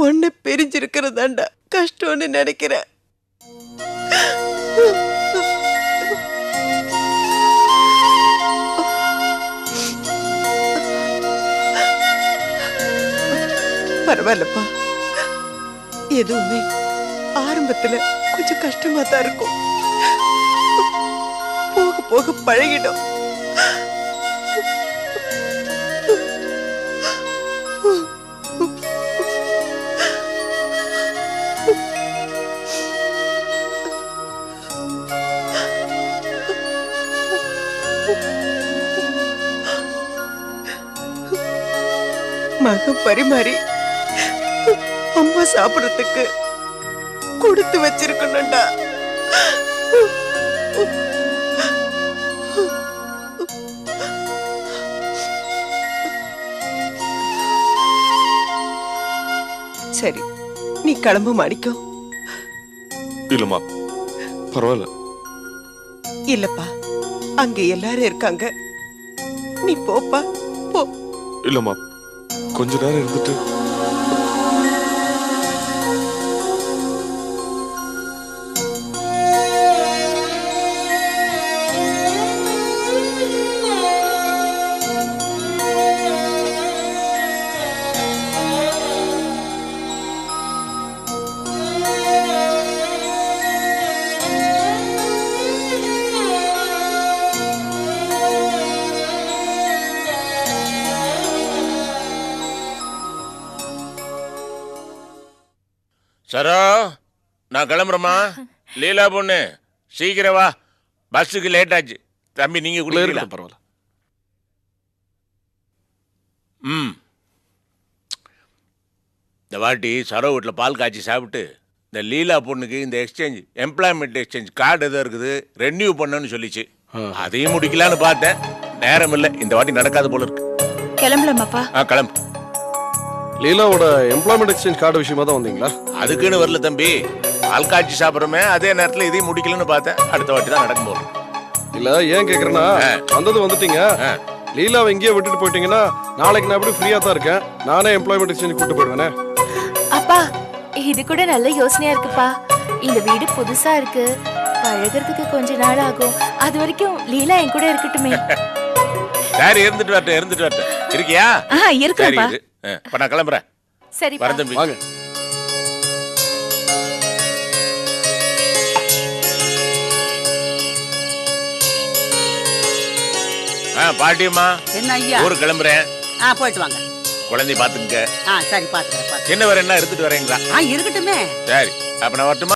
ஒன்னு பிரிஞ்சிருக்கிறதாண்டா கஷ்டம்னு நினைக்கிறேன். பரவாயில்லப்பா, எதுவுமே ஆரம்பத்துல கொஞ்சம் கஷ்டமா தான் இருக்கும், போக போக பழகிடும். மகன் பரிமாறி அம்மா சாப்பிடறதுக்கு கொடுத்து வச்சிருக்கணும்டா. சரி, நீ கிளம்பு மாணிக்கம். இல்லம்மா, பரவாயில்ல. இல்லப்பா, அங்க எல்லாரும் இருக்காங்க, நீ போப்பா போ. இல்லம்மா, கொஞ்ச நேரம் இருந்துட்டு. சரோ, நான் கிளம்புறேம்மா. லீலா பொண்ணு சீக்கிரம் வா, பஸ்ஸுக்கு லேட் ஆச்சு. தம்பி நீங்க குளிக்கலாம். பரவாயில்ல. இந்த வாட்டி சரோ வீட்டில் பால் காய்ச்சி சாப்பிட்டு இந்த லீலா பொண்ணுக்கு இந்த எக்ஸ்சேஞ்ச் எம்ப்ளாய்மெண்ட் எக்ஸ்சேஞ்ச் கார்டு எதோ இருக்குது, ரெனியூ பண்ணணும்னு சொல்லிச்சு. அதையும் முடிக்கலான்னு பார்த்தேன், நேரம் இல்லை. இந்த வாட்டி நடக்காத போல இருக்கு. கிளம்பலாமாப்பா? கிளம்பு. லீலாவோட எம்ப்ளாய்மெண்ட் எக்ஸ்சேஞ்ச் கார்டு விஷயமா தான் வந்தீங்களா? அதுக்குன்னு வரல தம்பி, பால் காய்ச்சி சாப்பிட்றோமே, அதே நேரத்தில் இதையும் முடிக்கலன்னு பார்த்தேன். அடுத்த வாட்டி தான் நடக்கும் போல. இல்ல, ஏன் கேக்குறேன்னா, வந்தது வந்துட்டீங்க, லீலாவை இங்கேயே விட்டுட்டு போயிட்டீங்கன்னா நாளைக்கு நான் எப்படி ஃப்ரீயா தான் இருக்கேன், நானே எம்ப்ளாய்மெண்ட் எக்ஸ்சேஞ்ச் கூட்டு போயிடுவேனே. அப்பா, இது கூட நல்ல யோசனையா இருக்குப்பா. இந்த வீடு புதுசா இருக்கு, பழகிறதுக்கு கொஞ்ச நாள் ஆகும். அது வரைக்கும் லீலா என் கூட இருக்கட்டுமே. சரி, இருந்துட்டு வரட்டும். இருக்கியா? இருக்குப்பா. இப்ப நான் கிளம்புறேன். சரி வரேன் தம்பி. வாங்க. பாட்டியம்மா, என்ன ஐயா? ஊருக்கு கிளம்புறேன். போயிட்டு வாங்க. குழந்தை பாத்துங்க. சரி, பாத்துக்கிறேன். சின்னவர் என்ன எடுத்துட்டு வரீங்களா? இருக்கட்டுமே. சரி, அப்ப நான் வரட்டுமா?